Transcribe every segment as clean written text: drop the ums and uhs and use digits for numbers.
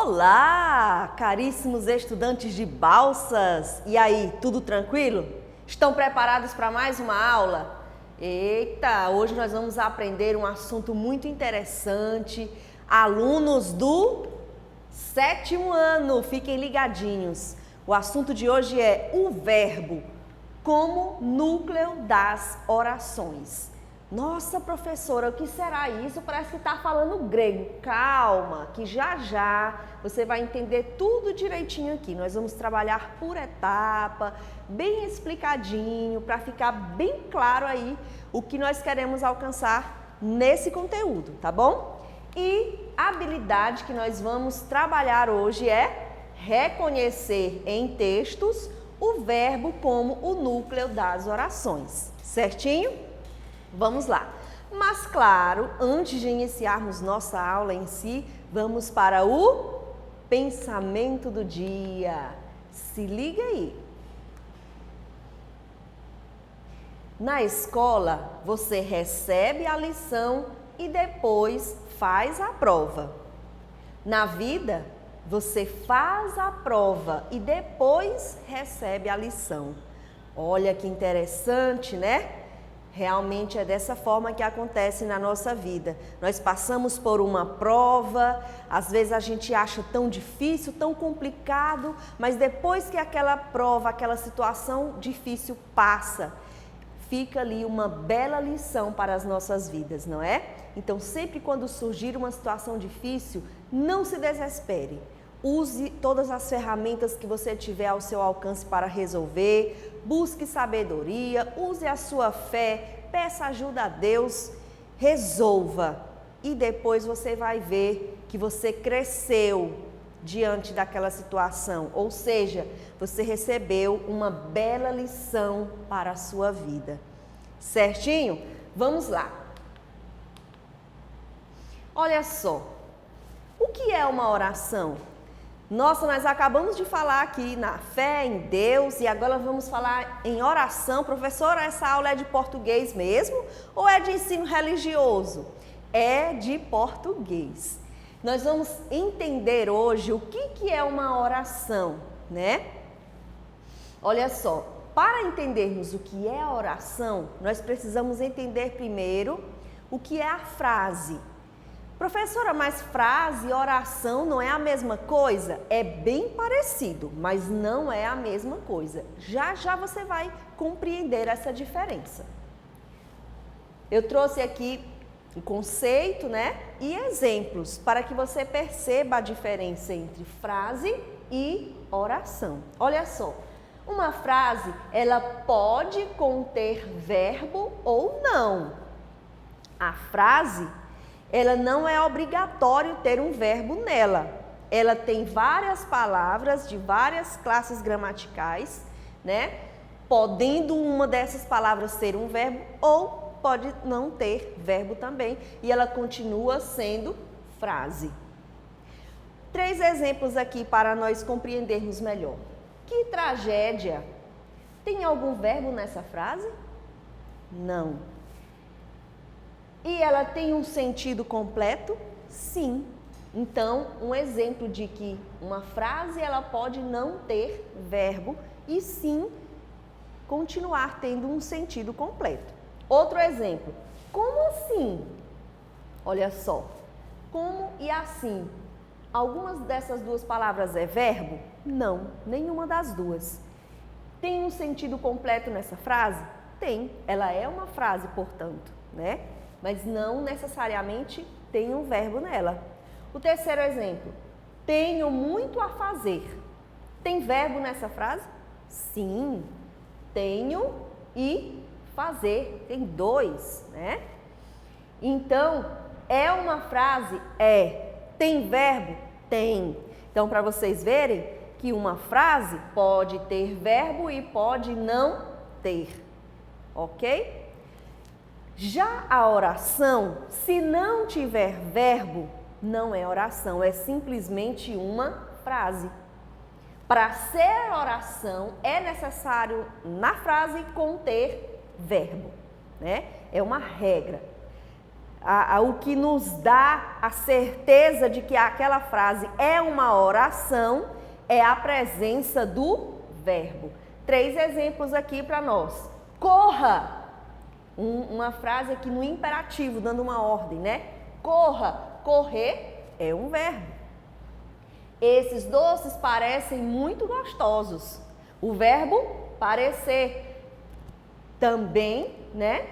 Olá, caríssimos estudantes de Balsas! E aí, tudo tranquilo? Estão preparados para mais uma aula? Eita, hoje nós vamos aprender um assunto muito interessante. Alunos do 7º ano, fiquem ligadinhos. O assunto de hoje é o verbo como núcleo das orações. Nossa, professora, o que será isso? Parece que está falando grego. Calma, que já você vai entender tudo direitinho aqui. Nós vamos trabalhar por etapa, bem explicadinho, para ficar bem claro aí o que nós queremos alcançar nesse conteúdo, tá bom? E a habilidade que nós vamos trabalhar hoje é reconhecer em textos o verbo como o núcleo das orações, certinho? Vamos lá. Mas claro, antes de iniciarmos nossa aula em si, vamos para o pensamento do dia. Se liga aí. Na escola, você recebe a lição e depois faz a prova. Na vida, você faz a prova e depois recebe a lição. Olha que interessante, né? Realmente é dessa forma que acontece na nossa vida. Nós passamos por uma prova, às vezes a gente acha tão difícil, tão complicado, mas depois que aquela prova, aquela situação difícil passa, fica ali uma bela lição para as nossas vidas, não é? Então, sempre quando surgir uma situação difícil, não se desespere. Use todas as ferramentas que você tiver ao seu alcance para resolver, busque sabedoria, use a sua fé, peça ajuda a Deus, resolva e depois você vai ver que você cresceu diante daquela situação, ou seja, você recebeu uma bela lição para a sua vida. Certinho? Vamos lá. Olha só, o que é uma oração? Nossa, nós acabamos de falar aqui na fé em Deus e agora vamos falar em oração. Professora, essa aula é de português mesmo ou é de ensino religioso? É de português. Nós vamos entender hoje o que é uma oração, né? Olha só, para entendermos o que é a oração, nós precisamos entender primeiro o que é a frase. Professora, mas frase e oração não é a mesma coisa? É bem parecido, mas não é a mesma coisa. Já você vai compreender essa diferença. Eu trouxe aqui o conceito, né? E exemplos para que você perceba a diferença entre frase e oração. Olha só, uma frase, ela pode conter verbo ou não. A frase, ela não é obrigatório ter um verbo nela. Ela tem várias palavras de várias classes gramaticais, né? Podendo uma dessas palavras ser um verbo ou pode não ter verbo também. E ela continua sendo frase. 3 exemplos aqui para nós compreendermos melhor. Que tragédia! Tem algum verbo nessa frase? Não. E ela tem um sentido completo? Sim. Então, um exemplo de que uma frase ela pode não ter verbo e sim continuar tendo um sentido completo. Outro exemplo. Como assim? Olha só. Como e assim. Algumas dessas duas palavras é verbo? Não, nenhuma das duas. Tem um sentido completo nessa frase? Tem. Ela é uma frase, portanto, né? Mas não necessariamente tem um verbo nela. O terceiro exemplo, tenho muito a fazer. Tem verbo nessa frase? Sim, tenho e fazer, tem 2, né? Então, é uma frase? É. Tem verbo? Tem. Então, para vocês verem que uma frase pode ter verbo e pode não ter, ok? Já a oração, se não tiver verbo, não é oração, é simplesmente uma frase. Para ser oração, é necessário na frase conter verbo, né? É uma regra. o que nos dá a certeza de que aquela frase é uma oração é a presença do verbo. 3 exemplos aqui para nós. Corra! Uma frase aqui no imperativo, dando uma ordem, né? Corra! Correr é um verbo. Esses doces parecem muito gostosos. O verbo parecer. Também, né?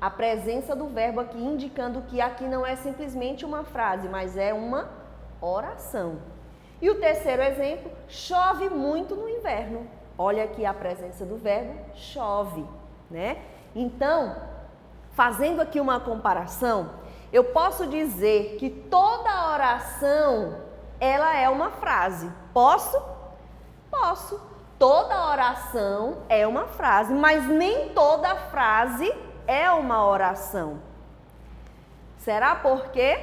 A presença do verbo aqui indicando que aqui não é simplesmente uma frase, mas é uma oração. E o terceiro exemplo, chove muito no inverno. Olha aqui a presença do verbo, chove, né? Então, fazendo aqui uma comparação, eu posso dizer que toda oração, ela é uma frase. Posso? Posso. Toda oração é uma frase, mas nem toda frase é uma oração. Será por quê?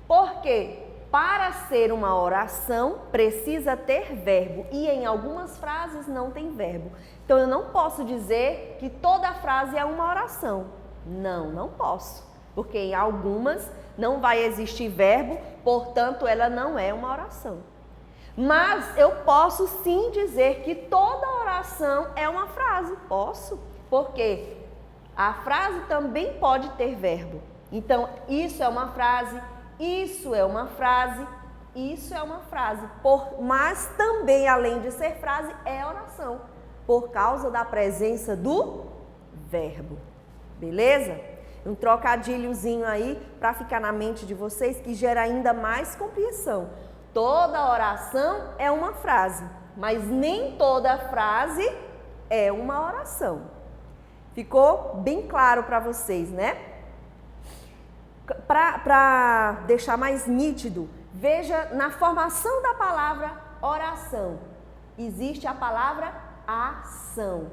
Porque para ser uma oração precisa ter verbo e em algumas frases não tem verbo. Então eu não posso dizer que toda frase é uma oração. Não posso. Porque em algumas não vai existir verbo, portanto ela não é uma oração. Mas eu posso sim dizer que toda oração é uma frase. Posso, porque a frase também pode ter verbo. Então, isso é uma frase, isso é uma frase, isso é uma frase. Mas também, além de ser frase, é oração, por causa da presença do verbo. Beleza? Um trocadilhozinho aí para ficar na mente de vocês que gera ainda mais compreensão. Toda oração é uma frase, mas nem toda frase é uma oração. Ficou bem claro para vocês, né? Para deixar mais nítido, veja na formação da palavra oração. Existe a palavra ação.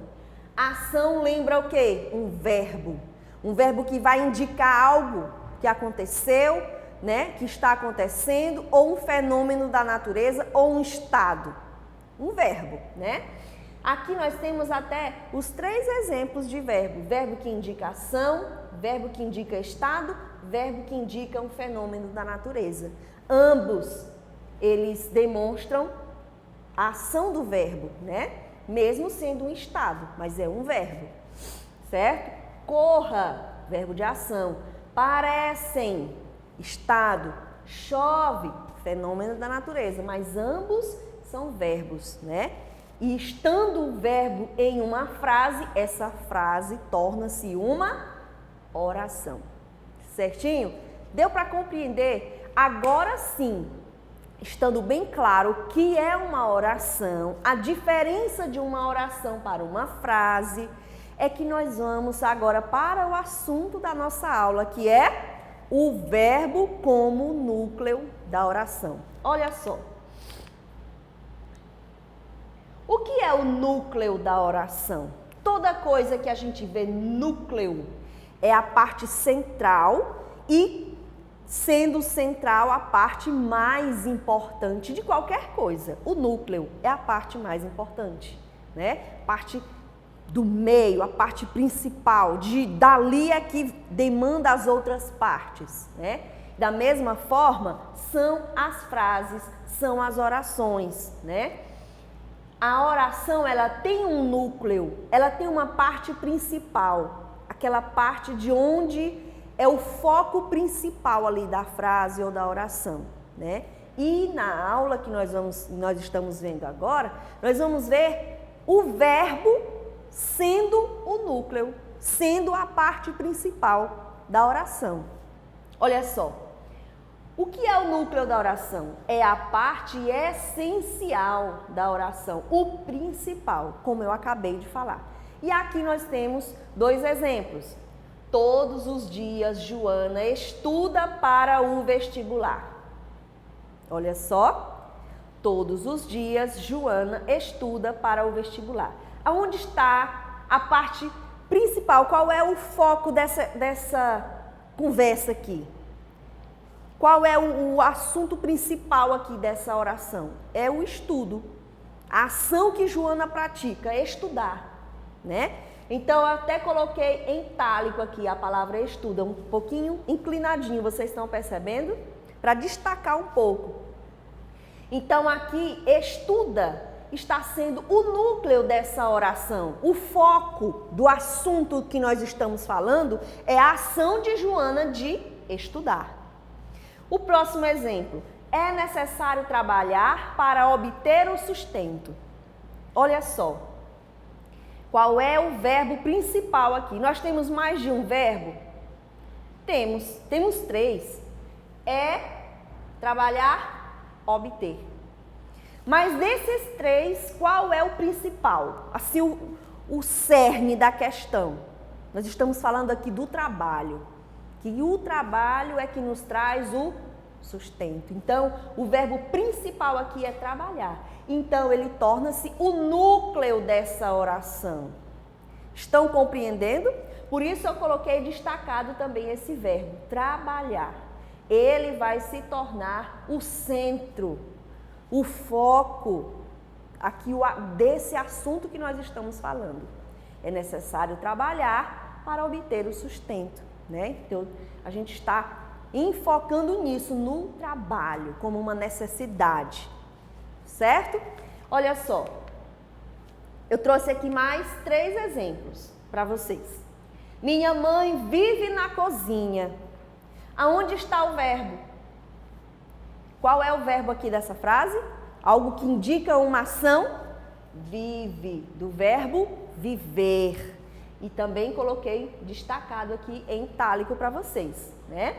Ação lembra o quê? Um verbo. Um verbo que vai indicar algo que aconteceu, né? Que está acontecendo, ou um fenômeno da natureza, ou um estado. Um verbo, né? Aqui nós temos até os 3 exemplos de verbo. Verbo que indica ação, verbo que indica estado, verbo que indica um fenômeno da natureza. Ambos, eles demonstram a ação do verbo, né? Mesmo sendo um estado, mas é um verbo, certo? Corra, verbo de ação. Parecem, estado. Chove, fenômeno da natureza, mas ambos são verbos, né? E estando o verbo em uma frase, essa frase torna-se uma oração. Certinho? Deu para compreender? Agora sim, estando bem claro o que é uma oração, a diferença de uma oração para uma frase, é que nós vamos agora para o assunto da nossa aula, que é o verbo como núcleo da oração. Olha só. O que é o núcleo da oração? Toda coisa que a gente vê núcleo é a parte central e, sendo central, a parte mais importante de qualquer coisa. O núcleo é a parte mais importante, né? Parte do meio, a parte principal, dali é que demanda as outras partes, né? Da mesma forma, são as frases, são as orações, né? A oração, ela tem um núcleo, ela tem uma parte principal, aquela parte de onde é o foco principal ali da frase ou da oração, né? E na aula que nós estamos vendo agora, nós vamos ver o verbo sendo o núcleo, sendo a parte principal da oração. Olha só. O que é o núcleo da oração? É a parte essencial da oração, o principal, como eu acabei de falar. E aqui nós temos 2 exemplos. Todos os dias, Joana estuda para o vestibular. Olha só, todos os dias, Joana estuda para o vestibular. Aonde está a parte principal? Qual é o foco dessa conversa aqui? Qual é o assunto principal aqui dessa oração? É o estudo. A ação que Joana pratica é estudar, né? Então, eu até coloquei em itálico aqui a palavra estuda, um pouquinho inclinadinho, vocês estão percebendo? Para destacar um pouco. Então, aqui, estuda está sendo o núcleo dessa oração. O foco do assunto que nós estamos falando é a ação de Joana de estudar. O próximo exemplo. É necessário trabalhar para obter o sustento. Olha só. Qual é o verbo principal aqui? Nós temos mais de um verbo? Temos 3. É trabalhar, obter. Mas desses 3, qual é o principal? Assim, o cerne da questão. Nós estamos falando aqui do trabalho. Que o trabalho é que nos traz o sustento. Então, o verbo principal aqui é trabalhar. Então, ele torna-se o núcleo dessa oração. Estão compreendendo? Por isso, eu coloquei destacado também esse verbo, trabalhar. Ele vai se tornar o centro, o foco aqui desse assunto que nós estamos falando. É necessário trabalhar para obter o sustento, né? Então, a gente está enfocando nisso, no trabalho, como uma necessidade, certo? Olha só, eu trouxe aqui mais 3 exemplos para vocês. Minha mãe vive na cozinha. Aonde está o verbo? Qual é o verbo aqui dessa frase? Algo que indica uma ação? Vive, do verbo viver. E também coloquei destacado aqui em itálico para vocês, né?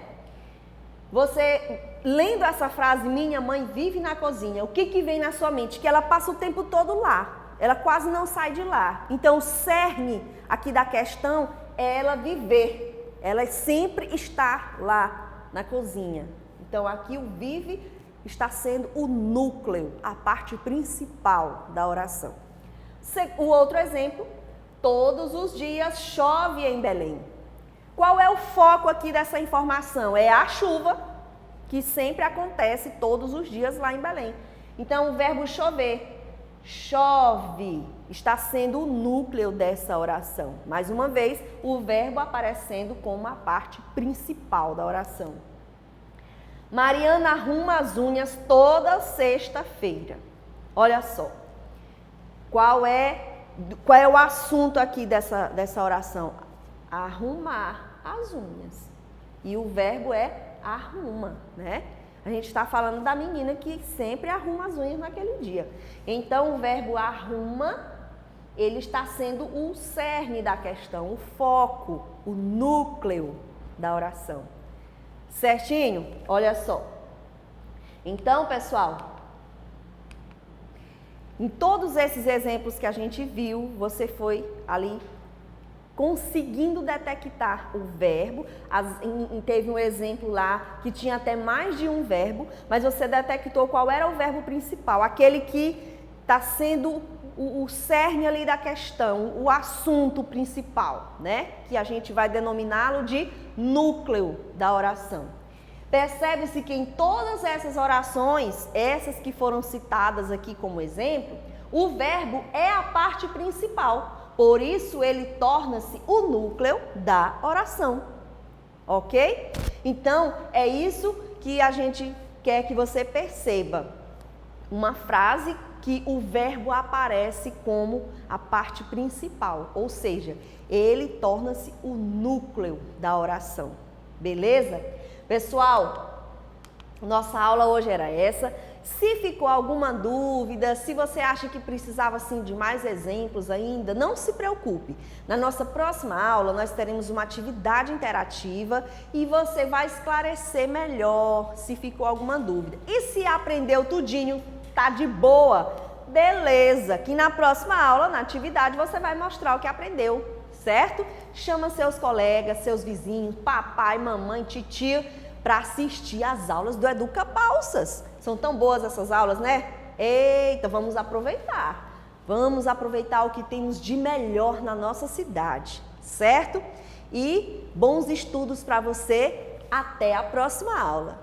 Você, lendo essa frase, minha mãe vive na cozinha, o que vem na sua mente? Que ela passa o tempo todo lá, ela quase não sai de lá. Então, o cerne aqui da questão é ela viver, ela sempre está lá na cozinha. Então, aqui o vive está sendo o núcleo, a parte principal da oração. O outro exemplo, todos os dias chove em Belém. Qual é o foco aqui dessa informação? É a chuva, que sempre acontece todos os dias lá em Belém. Então, o verbo chover, chove, está sendo o núcleo dessa oração. Mais uma vez, o verbo aparecendo como a parte principal da oração. Mariana arruma as unhas toda sexta-feira. Olha só, qual é o assunto aqui dessa oração? Arrumar as unhas. E o verbo é arruma, né? A gente está falando da menina que sempre arruma as unhas naquele dia. Então, o verbo arruma, ele está sendo o cerne da questão, o foco, o núcleo da oração. Certinho? Olha só. Então, pessoal, em todos esses exemplos que a gente viu, você foi ali conseguindo detectar o verbo. Teve um exemplo lá que tinha até mais de um verbo, mas você detectou qual era o verbo principal, aquele que está sendo o cerne ali da questão, o assunto principal, né? Que a gente vai denominá-lo de núcleo da oração. Percebe-se que em todas essas orações, essas que foram citadas aqui como exemplo, o verbo é a parte principal. Por isso, ele torna-se o núcleo da oração, ok? Então, é isso que a gente quer que você perceba. Uma frase que o verbo aparece como a parte principal, ou seja, ele torna-se o núcleo da oração, beleza? Pessoal, nossa aula hoje era essa. Se ficou alguma dúvida, se você acha que precisava assim, de mais exemplos ainda, não se preocupe. Na nossa próxima aula, nós teremos uma atividade interativa e você vai esclarecer melhor se ficou alguma dúvida. E se aprendeu tudinho, tá de boa? Beleza, que na próxima aula, na atividade, você vai mostrar o que aprendeu, certo? Chama seus colegas, seus vizinhos, papai, mamãe, titio, para assistir às aulas do Educa Balsas. São tão boas essas aulas, né? Eita, vamos aproveitar. Vamos aproveitar o que temos de melhor na nossa cidade, certo? E bons estudos para você. Até a próxima aula.